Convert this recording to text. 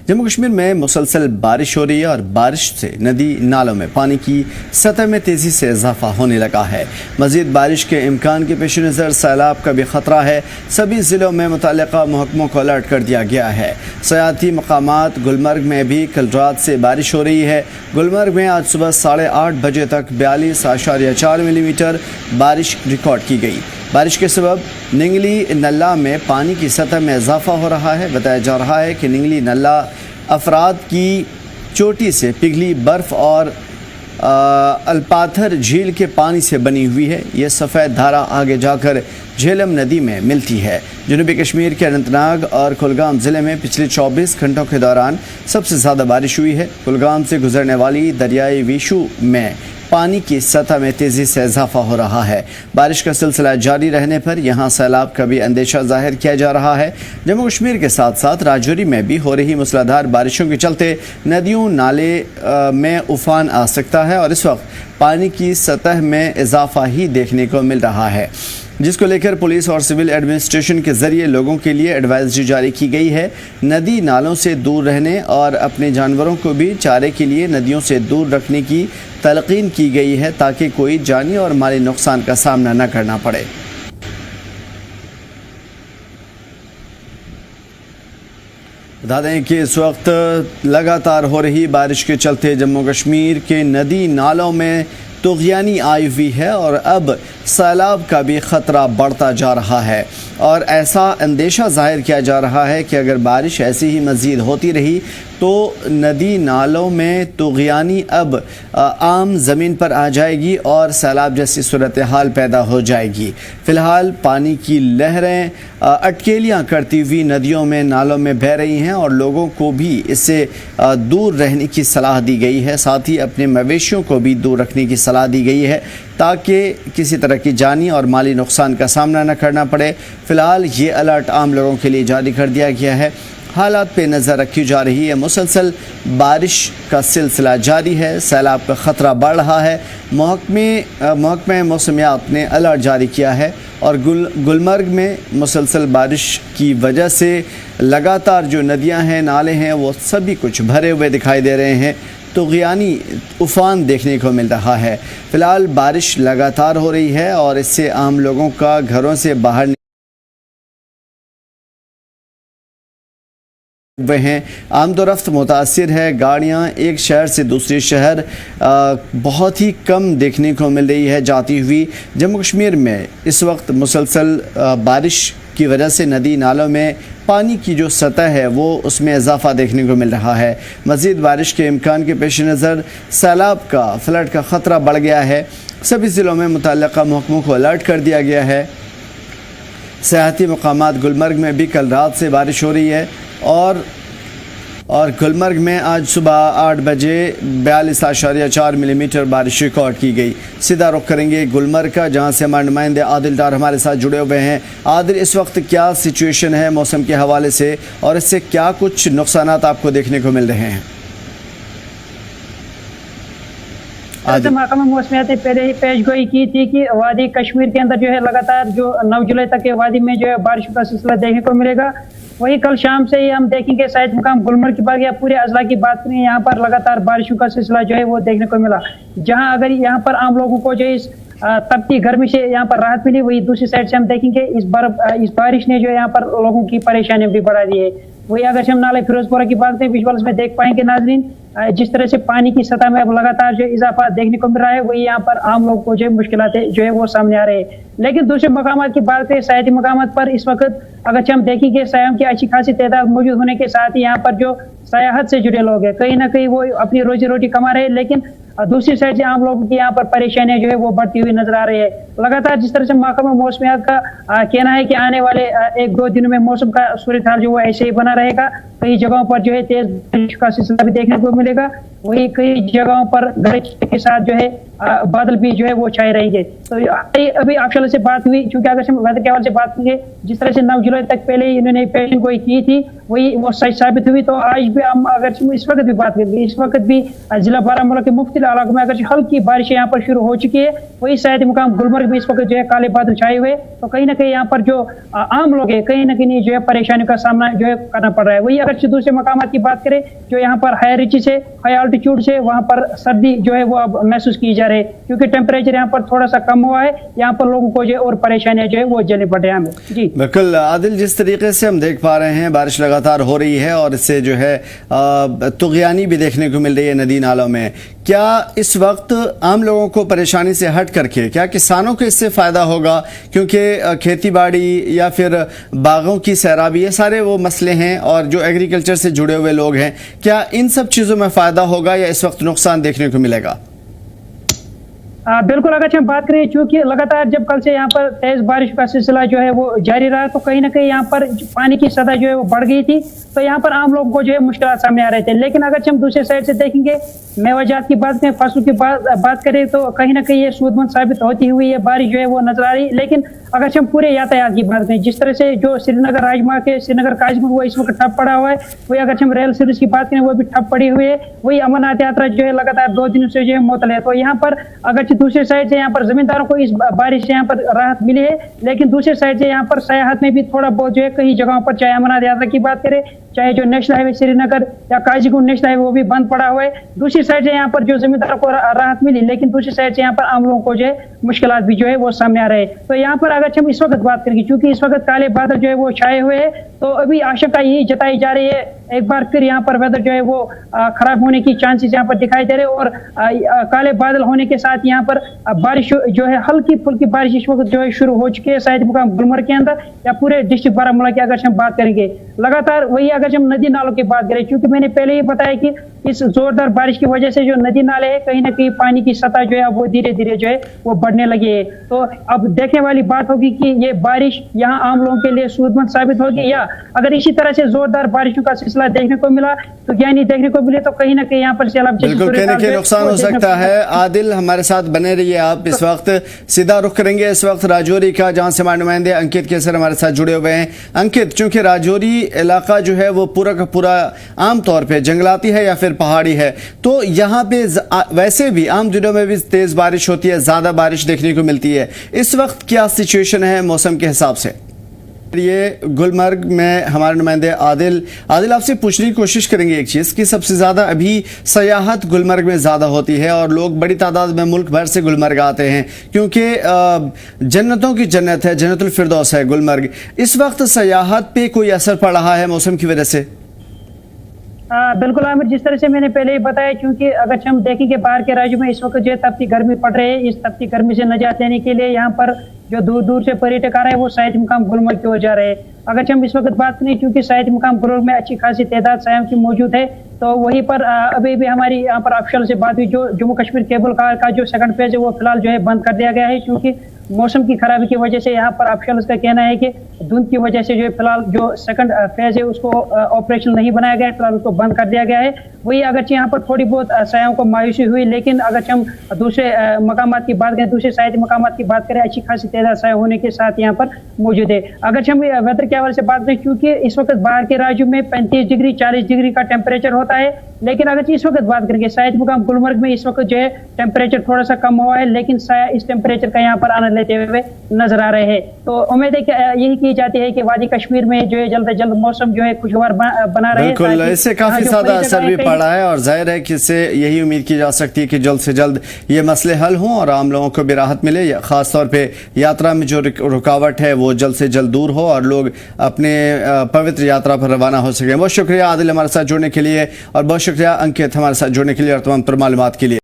जम्मू कश्मीर में मुसलसल बारिश हो रही है और बारिश से नदी नालों में पानी की सतह में तेज़ी से इजाफा होने लगा है। मज़ीद बारिश के इम्कान के पेश नज़र सैलाब का भी ख़तरा है। सभी ज़िलों में मुतल्लिक़ा महकमों को अलर्ट कर दिया गया है। सयाती मकामात गुलमर्ग में भी कल रात से बारिश हो रही है। गुलमर्ग में आज सुबह 8:30 बजे तक 42.4 मिलीमीटर बारिश रिकॉर्ड की गई। बारिश के सबब निंगली नल्ला में पानी की सतह में इजाफा हो रहा है। बताया जा रहा है कि निंगली नल्ला अफराद की चोटी से पिघली बर्फ़ और अलपाथर झील के पानी से बनी हुई है। ये सफ़ेद धारा आगे जाकर झेलम नदी में मिलती है। जनूबी कश्मीर के अनंतनाग और कुलगाम ज़िले में पिछले 24 घंटों के दौरान सबसे ज़्यादा बारिश हुई है। कुलगाम से गुजरने वाली दरियाई विशु में पानी की सतह में तेज़ी से इजाफा हो रहा है। बारिश का सिलसिला जारी रहने पर यहाँ सैलाब का भी अंदेशा जाहिर किया जा रहा है। जम्मू कश्मीर के साथ साथ राजौरी में भी हो रही मूसलाधार बारिशों के चलते नदियों नाले में उफान आ सकता है और इस वक्त पानी की सतह में इजाफा ही देखने को मिल रहा है, जिसको लेकर पुलिस और सिविल एडमिनिस्ट्रेशन के ज़रिए लोगों के लिए एडवाइजरी जारी की गई है। नदी नालों से दूर रहने और अपने जानवरों को भी चारे के लिए नदियों से दूर रखने की तलकीन की गई है ताकि कोई जानी और माली नुकसान का सामना न करना पड़े। बता दें कि इस वक्त लगातार हो रही बारिश के चलते जम्मू कश्मीर के नदी नालों में तुग़यानी आई हुई है और अब सैलाब का भी ख़तरा बढ़ता जा रहा है और ऐसा अंदेशा ज़ाहिर किया जा रहा है कि अगर बारिश ऐसी ही मज़ीद होती रही तो नदी नालों में तुग़यानी अब आम ज़मीन पर आ जाएगी और सैलाब जैसी सूरत हाल पैदा हो जाएगी। फ़िलहाल पानी की लहरें अटकेलियाँ करती हुई नदियों में नालों में बह रही हैं और लोगों को भी इससे दूर रहने की सलाह दी गई है। साथ ही अपने मवेशियों को भी दूर रखने की सलाह दी गई है ताकि किसी तरह की जानी और माली नुकसान का सामना न करना पड़े। फ़िलहाल ये अलर्ट आम लोगों के लिए जारी कर दिया गया है। हालात पे नज़र रखी जा रही है। मुसलसल बारिश का सिलसिला जारी है। सैलाब का ख़तरा बढ़ रहा है। महकमे मौसमियात ने अलर्ट जारी किया है और गुलमर्ग में मुसलसल बारिश की वजह से लगातार जो नदियां हैं नाले हैं वो सभी कुछ भरे हुए दिखाई दे रहे हैं। तुग़यानी उफ़ान देखने को मिल रहा है। फ़िलहाल बारिश लगातार हो रही है और इससे आम लोगों का घरों से बाहर वे हैं आमदोरफ्त मुतासिर है। गाड़ियाँ एक शहर से दूसरे शहर बहुत ही कम देखने को मिल रही है जाती हुई। जम्मू कश्मीर में इस वक्त मुसलसल बारिश की वजह से नदी नालों में पानी की जो सतह है वो उसमें इजाफा देखने को मिल रहा है। मज़ीद बारिश के इम्कान के पेश नज़र सैलाब का फ्लड का ख़तरा बढ़ गया है। सभी ज़िलों में मुतल्लिक़ा महकमों को अलर्ट कर दिया गया है। सयाती मकामात गुलमर्ग में भी कल रात से बारिश हो रही है और गुलमर्ग में आज सुबह 8 बजे 42.4 मिलीमीटर बारिश रिकॉर्ड की गई। सीधा रुख करेंगे गुलमर्ग का, जहां से हमारे नुमाइंदे आदिल डार हमारे साथ जुड़े हुए हैं। आदिल, इस वक्त क्या सिचुएशन है मौसम के हवाले से और इससे क्या कुछ नुकसानात आपको देखने को मिल रहे हैं? महकमा मौसमियात ने पहले ही पेशगोई की थी कि वादी कश्मीर के अंदर जो है लगातार जो 9 जुलाई तक के वादी में जो है बारिश का सिलसिला देखने को मिलेगा। वही कल शाम से ही हम देखेंगे शायद मुकाम गुलमर्ग की बात या पूरे अजला की बात करें, यहाँ पर लगातार बारिशों का सिलसिला जो है वो देखने को मिला। जहाँ अगर यहाँ पर आम लोगों को जो इस तपती गर्मी से यहाँ पर राहत मिली, वही दूसरी साइड से हम देखेंगे इस बारिश ने जो यहाँ पर लोगों की परेशानी भी बढ़ा दी है। वही अगर हम नाले फिरोजपुरा की बात करें, विजुअल्स में देख पाएंगे नाजरीन जिस तरह से पानी की सतह में अब लगातार जो इजाफा देखने को मिल रहा है, वही यहाँ पर आम लोगों को जो मुश्किलातें जो है वो सामने आ रहे हैं। लेकिन दूसरे मकामात की बात करें, सयाती मकामात पर इस वक्त अगर हम देखेंगे सयाम की अच्छी खासी तादाद मौजूद होने के साथ ही यहाँ पर जो सयाहत से जुड़े लोग हैं कहीं ना कहीं वो अपनी रोजी रोटी कमा रहे हैं, लेकिन दूसरी साइड से आम लोगों की यहाँ पर परेशानियां जो है वो बढ़ती हुई नजर आ रही है। लगातार जिस तरह से महकमा मौसमियात का कहना है कि आने वाले 1-2 दिनों में मौसम का सूरत हाल जो है ऐसे ही बना रहेगा। कई जगहों पर जो है तेज बारिश का सिलसिला भी देखने को मिलेगा। वही कई जगहों पर गरज के साथ जो है बादल भी जो है वो छाए रहेंगे। तो अभी आपशाला से बात हुई, क्योंकि अगर हम वेदर के हवाले से बात करेंगे, जिस तरह से 9 जुलाई तक पहले ही इन्होंने पेशन गोई की थी वही वो सच साबित हुई। तो आज भी हम अगर इस वक्त भी बात करेंगे, इस वक्त भी जिला बारामूला के मुख्तलिफ इलाकों में अगर हल्की बारिश यहाँ पर शुरू हो चुकी है, वही शायद मुकाम गुलमर्ग में इस वक्त जो है काले बादल छाए हुए, तो कहीं ना कहीं यहाँ पर जो आम लोग है कहीं ना कहीं जो है परेशानियों का सामना जो है करना पड़ रहा है। वही अगर दूसरे मकाम की बात करें जो यहाँ पर हाई रिच से हाई आल्टीट्यूड से वहाँ पर सर्दी जो है वो अब महसूस की जा रही है, क्योंकि टेम्परेचर यहाँ पर थोड़ा सा कम हुआ है, यहाँ पर लोगों को जो है और परेशानियां जो है वो झेलनी पड़ रही है हमें। जी बिल्कुल आदिल, जिस तरीके से हम देख पा रहे हैं बारिश लगातार हो रही है और इससे जो है तुगयानी भी देखने को मिल रही है नदी नालों में। क्या इस वक्त आम लोगों को परेशानी से हट करके क्या किसानों को इससे फायदा होगा, क्योंकि खेती बाड़ी या फिर बागों की सैराबी ये सारे वो मसले हैं और जो एग्रीकल्चर से जुड़े हुए लोग हैं, क्या इन सब चीज़ों में फ़ायदा होगा या इस वक्त नुकसान देखने को मिलेगा? बिल्कुल, अगर हम बात करें चूंकि लगातार जब कल से यहाँ पर तेज बारिश का सिलसिला जो है वो जारी रहा, तो कहीं ना कहीं यहाँ पर पानी की सतह जो है वो बढ़ गई थी, तो यहाँ पर आम लोगों को जो है मुश्किल सामने आ रहे थे। लेकिन अगर हम दूसरे साइड से देखेंगे, मेवाजात की बात करें, फसलों की बात करें, तो कहीं ना कहीं ये सूदमंद साबित होती हुई ये बारिश जो है वो नजर आ रही। लेकिन अगर हम पूरे यातायात की बात करें, जिस तरह से जो श्रीनगर राजमार्ग के श्रीनगर काजीगुंड वो इस वक्त ठप पड़ा हुआ है, वही अगर हम रेल सर्विस की बात करें वो भी ठप पड़ी हुई है। वही अमरनाथ यात्रा जो है लगातार 2 दिनों से जो है मुअत्तल है। तो यहाँ पर अगर दूसरे साइड से यहाँ पर जमींदारों को इस बारिश से यहाँ पर राहत मिली है, लेकिन दूसरे साइड से यहाँ पर सयाहत में भी थोड़ा बहुत जो है कई जगहों पर, चाहे अमरनाथ यात्रा की बात करें, चाहे जो नेशनल हाईवे श्रीनगर या काजीगुंड नेशनल हाईवे वो भी बंद पड़ा हुआ है। दूसरी साइड से यहाँ पर जो जमींदारों को राहत मिली, लेकिन दूसरी साइड से यहाँ पर आम लोगों को जो है मुश्किलात भी जो है वो सामने आ रहे हैं। तो यहाँ पर अगर हम इस वक्त बात करेंगे, क्योंकि इस वक्त काले बादल जो है वो छाए हुए हैं, तो अभी आशंका यही जताई जा रही है एक बार फिर यहाँ पर वेदर जो है वो खराब होने की चांसेस यहाँ पर दिखाई दे रहे हैं। और काले बादल होने के साथ यहाँ पर बारिश जो है हल्की फुल्की बारिश इस वक्त जो है शुरू हो चुकी है, शायद मुकाम गुलमर्ग के अंदर या पूरे डिस्ट्रिक्ट बारामूला की अगर हम बात करेंगे। लगातार वही अगर हम नदी नालों की बात करें, क्योंकि मैंने पहले ही बताया कि इस जोरदार बारिश की वजह से जो नदी नाले है कहीं ना कहीं पानी की सतह जो है वो धीरे धीरे जो है वो बढ़ने लगी है। तो अब देखने वाली बात होगी कि ये बारिश यहाँ आम लोगों के लिए सूदमंद साबित होगी, या अगर इसी तरह से जोरदार बारिशों का सिलसिला देखने को मिला तो यानी देखने को मिले तो कहीं ना कहीं यहाँ पर सैलाब बिल्कुल कहने के नुकसान हो सकता है। आदिल हमारे साथ बने रहिए आप। इस वक्त सीधा रुख करेंगे इस वक्त राजौरी का, जहां से हमारे नुमाइंदे अंकित केसर हमारे साथ जुड़े हुए हैं। अंकित, चूंकि राजौरी इलाका जो है वो पूरा का पूरा आम तौर पे जंगलाती है या फिर पहाड़ी है, तो यहाँ पे वैसे भी आम दिनों में भी तेज बारिश होती है, ज्यादा बारिश देखने को मिलती है। इस वक्त क्या सिचुएशन है मौसम के हिसाब से? ये गुलमर्ग में हमारे नुमाइंदे आदिल आपसे पूछने की कोशिश करेंगे एक चीज़ कि सबसे ज़्यादा अभी सयाहत गुलमर्ग में ज़्यादा होती है और लोग बड़ी तादाद में मुल्क भर से गुलमर्ग आते हैं, क्योंकि जन्नतों की जन्नत है, जन्नतुल फिरदौस है गुलमर्ग। इस वक्त सयाहत पे कोई असर पड़ रहा है मौसम की वजह से? बिल्कुल आमिर, जिस तरह से मैंने पहले ही बताया, क्योंकि अगर हम देखेंगे बाहर के राज्यों में इस वक्त जो तपती गर्मी पड़ रही है, इस तपती गर्मी से निजात लेने के लिए यहाँ पर जो दूर दूर से पर्यटक आ रहे हैं वो शायद मुकाम गुलमर्ग की ओर जा रहे हैं। अगर हम इस वक्त बात करें, क्योंकि शायद मुकाम गुलमर्ग में अच्छी खासी तादाद सायों की मौजूद है, तो वहीं पर अभी भी हमारी यहाँ पर ऑफिशियल से बात हुई, जो जम्मू कश्मीर केबल कार का जो सेकंड फेज है वो फिलहाल जो है बंद कर दिया गया है, क्योंकि मौसम की खराबी की वजह से यहाँ पर ऑफिशियल का कहना है कि धुंध की वजह से जो है फिलहाल जो सेकंड फेज है उसको ऑपरेशन नहीं बनाया गया है, फिलहाल उसको बंद कर दिया गया है। वही अगर यहाँ पर थोड़ी बहुत सायों को मायूसी हुई, लेकिन अगर हम दूसरे मकामात की बात करें, दूसरे साइड मकामात की बात करें, अच्छी खासी तादाद साया होने के साथ यहाँ पर मौजूद है। अगर हम वेदर के हवाले से बात करें, क्योंकि इस वक्त बाहर के राज्यों में 35 डिग्री 40 डिग्री का टेम्परेचर होता है, लेकिन अगर इस वक्त बात करेंगे शायद मुकाम गुलमर्ग में इस वक्त जो है टेम्परेचर थोड़ा सा कम हुआ है, लेकिन साया इस टेम्परेचर का यहाँ पर आनंद लेते हुए नजर आ रहे हैं। तो उम्मीद है कि यही की जाती है कि वादी कश्मीर में जो है जल्द से जल्द मौसम जो है खुशगवार बना रहे। बिल्कुल, इससे काफी ज्यादा असर भी पड़ा है और जाहिर है कि इससे यही उम्मीद की जा सकती है कि जल्द से जल्द ये मसले हल हों और आम लोगों को भी राहत मिले, खासतौर पे यात्रा में जो रुकावट है वो जल्द से जल्द दूर हो और लोग अपने पवित्र यात्रा पर रवाना हो सकें। बहुत शुक्रिया आदिल हमारे साथ जुड़ने के लिए और बहुत शुक्रिया अंकित हमारे साथ जुड़ने के लिए और तमाम मालूमात के लिए।